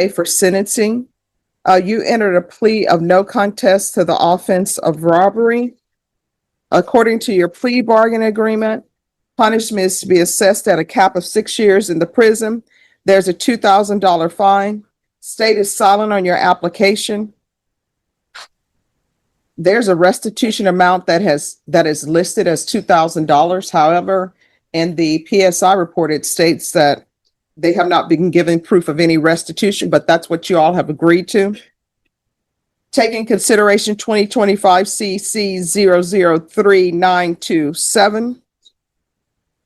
for sentencing. You entered a plea of no contest to the offense of robbery. According to your plea bargain agreement, punishment is to be assessed at a cap of 6 years in the prison. There's a $2,000 fine. State is silent on your application. There's a restitution amount that is listed as $2,000. However, in the PSI report, it states that they have not been given proof of any restitution, but that's what you all have agreed to. Taking consideration 2025 CC 003927.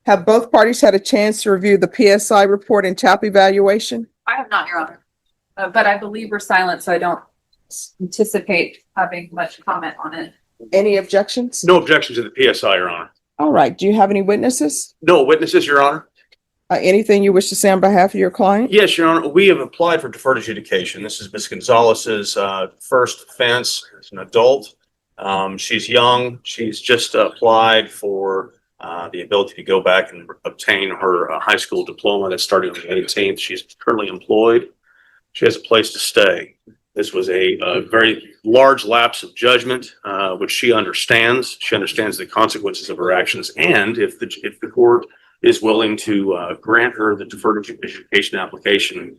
Have both parties had a chance to review the PSI report and TAP evaluation? I have not, Your Honor, but I believe we're silent, so I don't anticipate having much comment on it. Any objections? No objection to the PSI, Your Honor. All right. Do you have any witnesses? No witnesses, Your Honor. Anything you wish to say on behalf of your client? Yes, Your Honor. We have applied for deferred adjudication. This is Ms. Gonzalez's first offense as an adult. She's young. She's just applied for the ability to go back and obtain her high school diploma that's starting on the 18th. She's currently employed. She has a place to stay. This was a very large lapse of judgment, which she understands. She understands the consequences of her actions. And if the court is willing to grant her the deferred adjudication application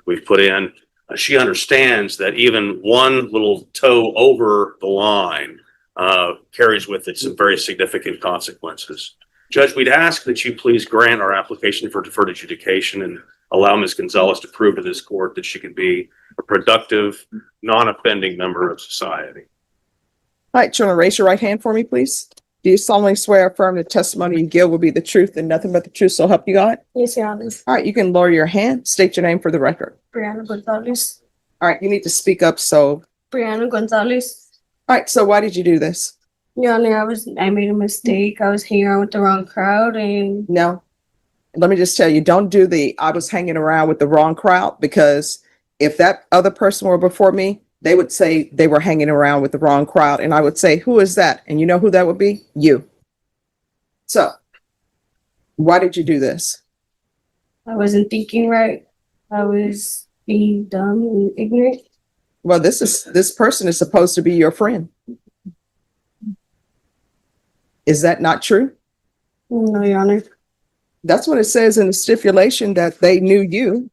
we've put in, she understands that even one little toe over the line carries with it some very significant consequences. Judge, we'd ask that you please grant our application for deferred adjudication and allow Ms. Gonzalez to prove to this court that she can be a productive, non-offending member of society. All right, you want to raise your right hand for me, please? Do you solemnly swear or affirm the testimony you give will be the truth and nothing but the truth, so help you God? Yes, Your Honor. All right, you can lower your hand. State your name for the record. Brianna Gonzalez. All right, you need to speak up. So, Brianna Gonzalez. all right, so why did you do this? Your Honor, I made a mistake. I was hanging around with the wrong crowd and No, let me just tell you, don't do I was hanging around with the wrong crowd, because if that other person were before me, they would say they were hanging around with the wrong crowd. And I would say, who is that? And you know who that would be? You. So why did you do this? I wasn't thinking right. I was being dumb and ignorant. Well, this person is supposed to be your friend. Is that not true? No, Your Honor. That's what it says in the stipulation, that they knew you.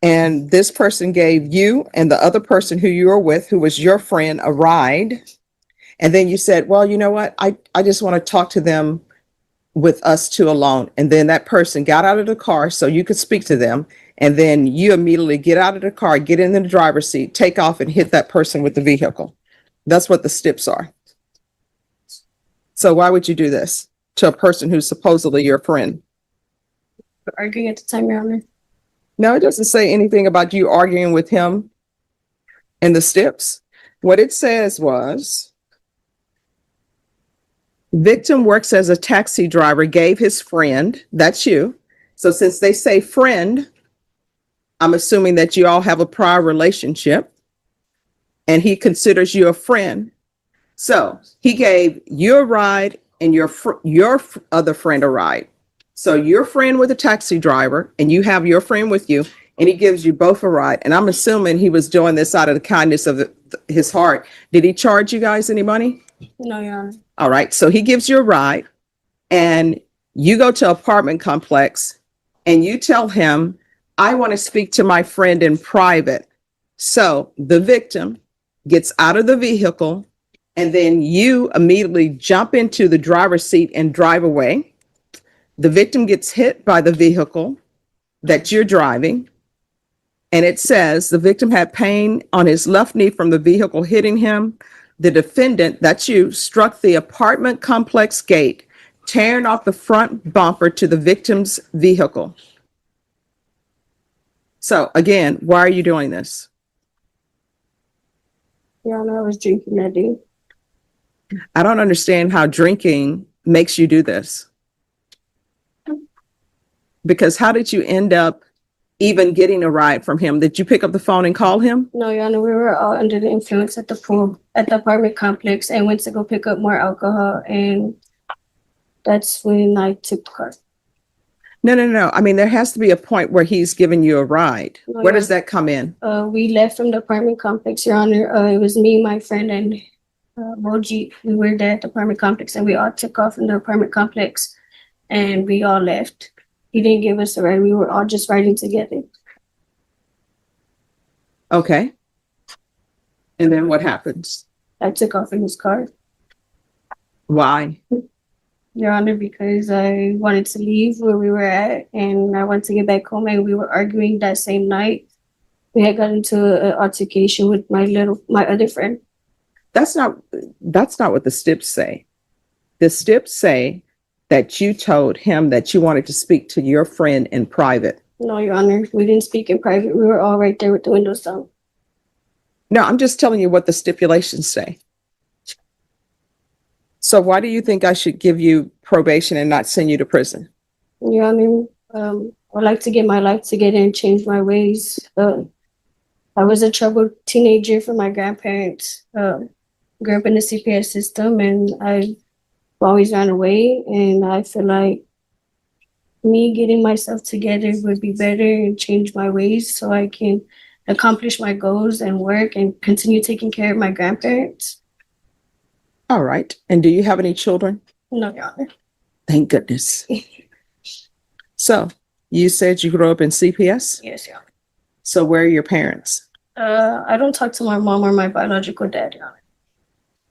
And this person gave you and the other person who you were with, who was your friend, a ride. And then you said, well, you know what? I just want to talk to them with us two alone. And then that person got out of the car so you could speak to them. And then you immediately get out of the car, get in the driver's seat, take off and hit that person with the vehicle. That's what the stips are. So why would you do this to a person who's supposedly your friend? Arguing at the time, Your Honor. No, it doesn't say anything about you arguing with him in the steps. What it says was, victim works as a taxi driver, gave his friend, that's you. So since they say friend, I'm assuming that you all have a prior relationship and he considers you a friend. So he gave you a ride and your other friend a ride. So your friend with a taxi driver and you have your friend with you and he gives you both a ride. And I'm assuming he was doing this out of the kindness of his heart. Did he charge you guys any money? No, Your Honor. All right. So he gives you a ride and you go to an apartment complex and you tell him, I want to speak to my friend in private. So the victim gets out of the vehicle and then you immediately jump into the driver's seat and drive away. The victim gets hit by the vehicle that you're driving. And it says the victim had pain on his left knee from the vehicle hitting him. The defendant, that's you, struck the apartment complex gate, tearing off the front bumper to the victim's vehicle. So again, why are you doing this? Your Honor, I was drinking that day. I don't understand how drinking makes you do this. Because how did you end up even getting a ride from him? Did you pick up the phone and call him? No, Your Honor, we were all under the influence at the pool, at the apartment complex, and went to go pick up more alcohol. And that's when I took the car. No. I mean, there has to be a point where he's giving you a ride. No, Where Your does that come in? We left from the apartment complex, Your Honor. It was me, my friend, and Moji. We were there at the apartment complex, and we all took off from the apartment complex, and we all left. He didn't give us a ride. We were all just riding together. Okay. And then what happens? I took off in his car, Why? Your Honor, because I wanted to leave where we were at, and I wanted to get back home. And we were arguing that same night. We had got into an altercation with my other friend. That's not what the steps say. The steps say that you told him that you wanted to speak to your friend in private. No, Your Honor, we didn't speak in private. We were all right there with the windows down. No, I'm just telling you what the stipulations say. So why do you think I should give you probation and not send you to prison? Your Honor, I'd like to get my life together and change my ways. I was a troubled teenager for my grandparents. Grew up in the CPS system, and I always ran away. And I feel like me getting myself together would be better and change my ways so I can accomplish my goals and work and continue taking care of my grandparents. All right. And do you have any children? No, Your Honor. Thank goodness. So you said you grew up in CPS? Yes, Your Honor. So where are your parents? I don't talk to my mom or my biological dad, Your Honor.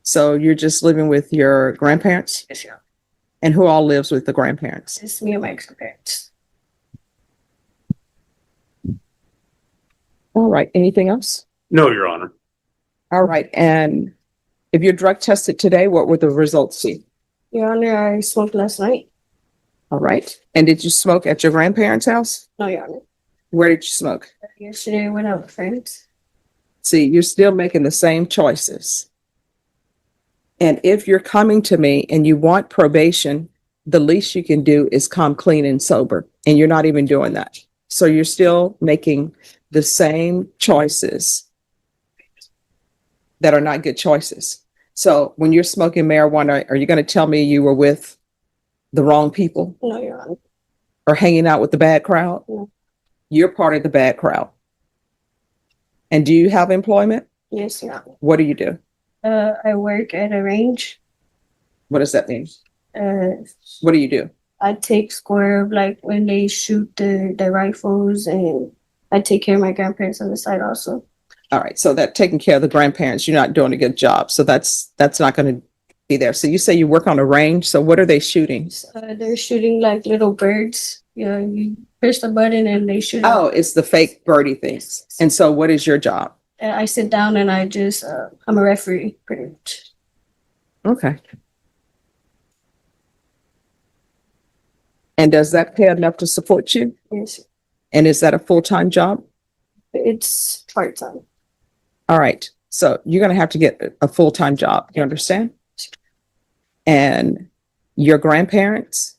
So you're just living with your grandparents? Yes, Your Honor. And who all lives with the grandparents? It's me and my ex-parents. All right. Anything else? No, Your Honor. All right. And if you're drug tested today, what would the results be? Your Honor, I smoked last night. All right. And did you smoke at your grandparents' house? No, Your Honor. Where did you smoke? Yesterday I went out with friends. See, you're still making the same choices. And if you're coming to me and you want probation, the least you can do is come clean and sober. And you're not even doing that. So you're still making the same choices that are not good choices. So when you're smoking marijuana, are you going to tell me you were with the wrong people No, Your Honor. or hanging out with the bad crowd? No. You're part of the bad crowd. And do you have employment? Yes, Your Honor. What do you do? I work at a range. What does that mean? Uh, What do you do? I take score of like when they shoot the rifles, and I take care of my grandparents on the side also. All right. So that taking care of the grandparents, you're not doing a good job. So that's not going to be there. So you say you work on a range. So what are they shooting? They're shooting like little birds. You push the button and they shoot. Oh, it's the fake birdie things. And so what is your job? I sit down and I just, I'm a referee pretty much. Okay. And does that pay enough to support you? Yes, And is that a full-time job? it's part-time. All right. So you're going to have to get a full-time job. You understand? And your grandparents,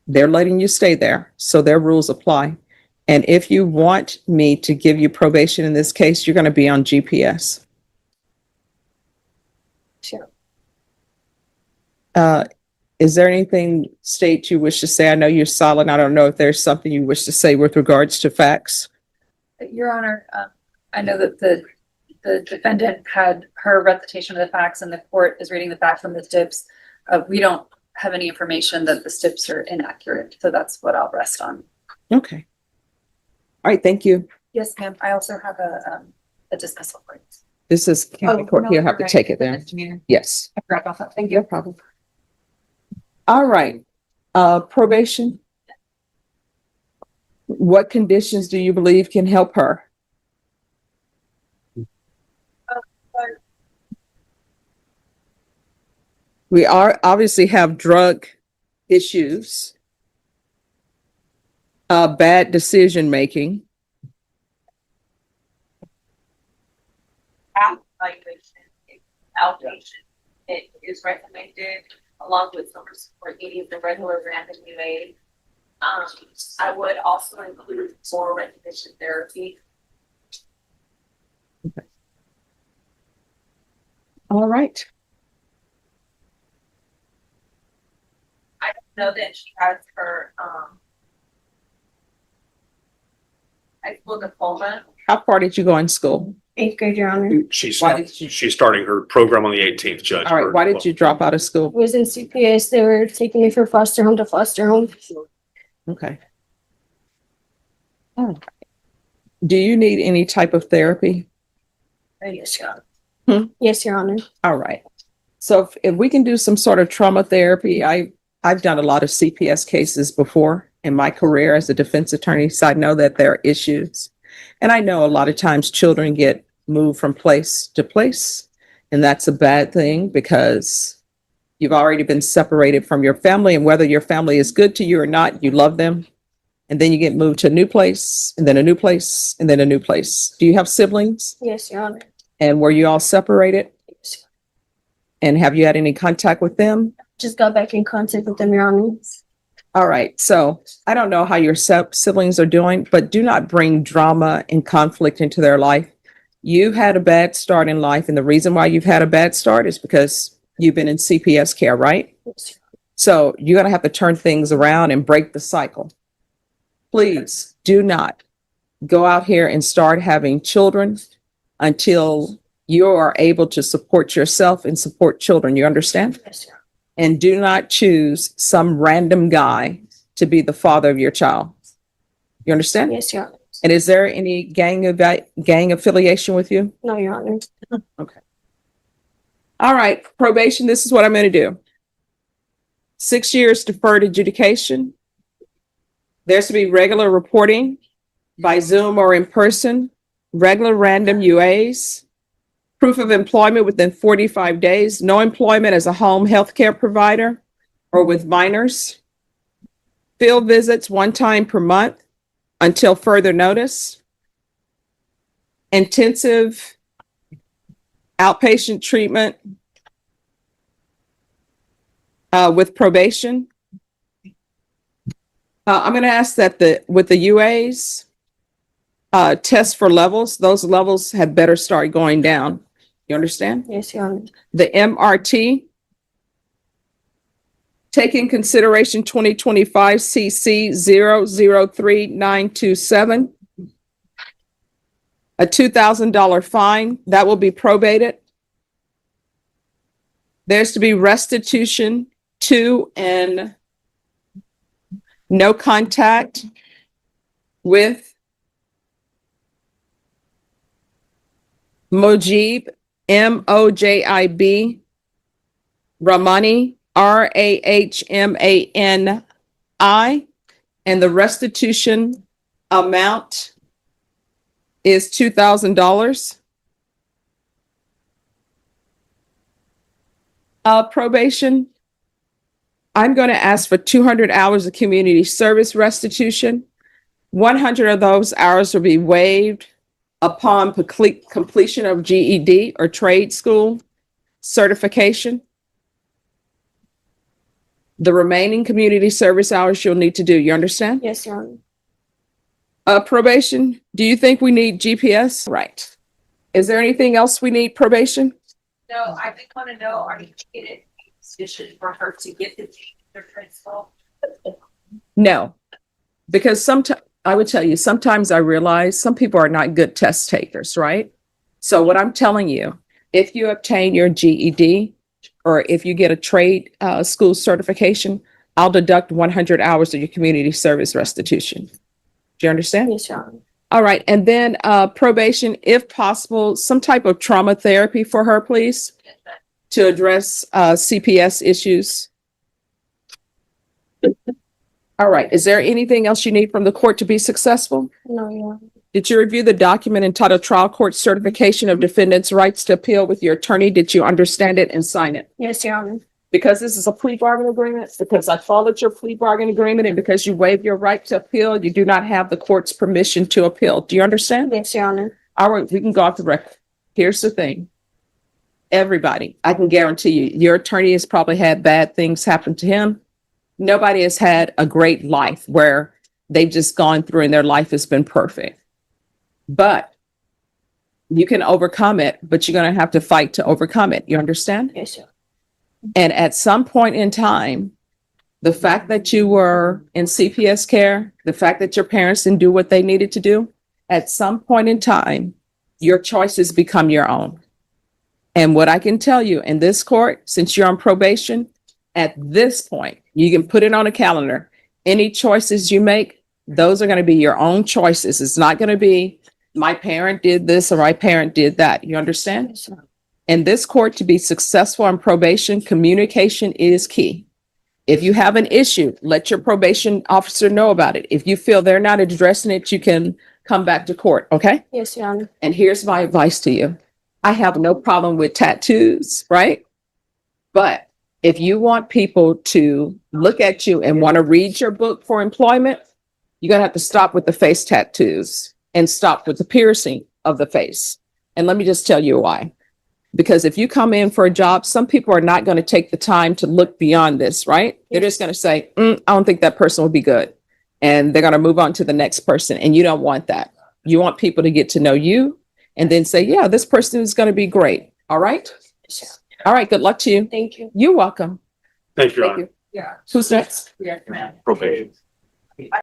they're letting you stay there. So their rules apply. And if you want me to give you probation in this case, you're going to be on GPS. Sure. Is there anything, State, you wish to say? I know you're silent. I don't know if there's something you wish to say with regards to facts. Your Honor, I know that the defendant had her recitation of the facts and the court is reading the facts from the stips. We don't have any information that the stips are inaccurate. So that's what I'll rest on. Okay. All right. Thank you. Yes, ma'am. I also have a dismissal for you. This is county court. You'll have to take it there. Misdemeanor. Yes. I forgot about that. Thank you. No problem. All right. Probation. What conditions do you believe can help her? We obviously have drug issues, bad decision making. Outpatient. It is recommended along with some support needing the regular random made. I would also include more recognition therapy. All right. know that she has her, high school diploma. How far did you go in school? 8th grade, Your Honor. Why did you- She's starting her program on the 18th, Judge. All right, why did you drop out of school? I was in CPS. They were taking me from foster home to foster home. Okay. All right. Do you need any type of therapy? Yes, Your Honor. Yes, Your Honor. All right. So if we can do some sort of trauma therapy, I've done a lot of CPS cases before in my career as a defense attorney, so I know that there are issues. And I know a lot of times children get moved from place to place, and that's a bad thing because you've already been separated from your family, and whether your family is good to you or not, you love them. And then you get moved to a new place, and then a new place, and then a new place. Do you have siblings? Yes, Your Honor. And were you all separated? Yes. And have you had any contact with them? Just got back in contact with them, Your Honor. All right. So I don't know how your siblings are doing, but do not bring drama and conflict into their life. You had a bad start in life, and the reason why you've had a bad start is because you've been in CPS care, right? Yes. So you're going to have to turn things around and break the cycle. Please do not go out here and start having children until you are able to support yourself and support children. You understand? Yes, Your Honor. And do not choose some random guy to be the father of your child. You understand? Yes, Your Honor. And is there any gang affiliation with you? No, Your Honor. All right, probation, this is what I'm going to do. 6 years deferred adjudication. There's to be regular reporting by Zoom or in person, regular random UAs, proof of employment within 45 days, no employment as a home health care provider or with minors, field visits 1 time per month until further notice, intensive outpatient treatment with probation. I'm going to ask that with the UAs, test for levels, those levels had better start going down. You understand? Yes, Your Honor. The MRT, take in consideration 2025 CC 003927, a $2,000 fine that will be probated. There's to be restitution to and no contact with Mojib, Mojib, Rahmani, Rahmani, and the restitution amount is $2,000. Probation, I'm going to ask for 200 hours of community service restitution. 100 of those hours will be waived upon completion of GED or trade school certification. The remaining community service hours you'll need to do. You understand? Yes, Your Honor. Probation, do you think we need GPS? Right. Is there anything else we need, probation? No, I just want to know, are you in a position for her to get the principal? No, because I would tell you, sometimes I realize some people are not good test takers, right? So what I'm telling you, if you obtain your GED or if you get a trade school certification, I'll deduct 100 hours of your community service restitution. Do you understand? Yes, Your Honor. All right. And then probation, if possible, some type of trauma therapy for her, please, to address CPS issues. All right. Is there anything else you need from the court to be successful? No, Your Honor. Did you review the document entitled Trial Court Certification of Defendant's Rights to Appeal with your attorney? Did you understand it and sign it? Yes, Your Honor. Because this is a plea bargain agreement, because I followed your plea bargain agreement, and because you waived your right to appeal, you do not have the court's permission to appeal. Do you understand? Yes, Your Honor. All right, we can go off the record. Here's the thing. Everybody, I can guarantee you, your attorney has probably had bad things happen to him. Nobody has had a great life where they've just gone through and their life has been perfect. But you can overcome it, but you're going to have to fight to overcome it. You understand? Yes, Your Honor. And at some point in time, The fact that you were in CPS care, the fact that your parents didn't do what they needed to do, at some point in time, your choices become your own. And what I can tell you in this court, since you're on probation, at this point, you can put it on a calendar. Any choices you make, those are going to be your own choices. It's not going to be my parent did this or my parent did that. You understand? Yes, ma'am. In this court, to be successful on probation, communication is key. If you have an issue, let your probation officer know about it. If you feel they're not addressing it, you can come back to court, okay? Yes, Your Honor. And here's my advice to you. I have no problem with tattoos, right? But if you want people to look at you and want to read your book for employment, you're going to have to stop with the face tattoos and stop with the piercing of the face. And let me just tell you why. Because if you come in for a job, some people are not going to take the time to look beyond this, right? They're just going to say, I don't think that person will be good. And they're going to move on to the next person. And you don't want that. You want people to get to know you and then say, yeah, this person is going to be great. All right. All right. Good luck to you. Thank you. You're welcome. Thank you, Your Thank Honor. you. Yeah. Who's next? Probation.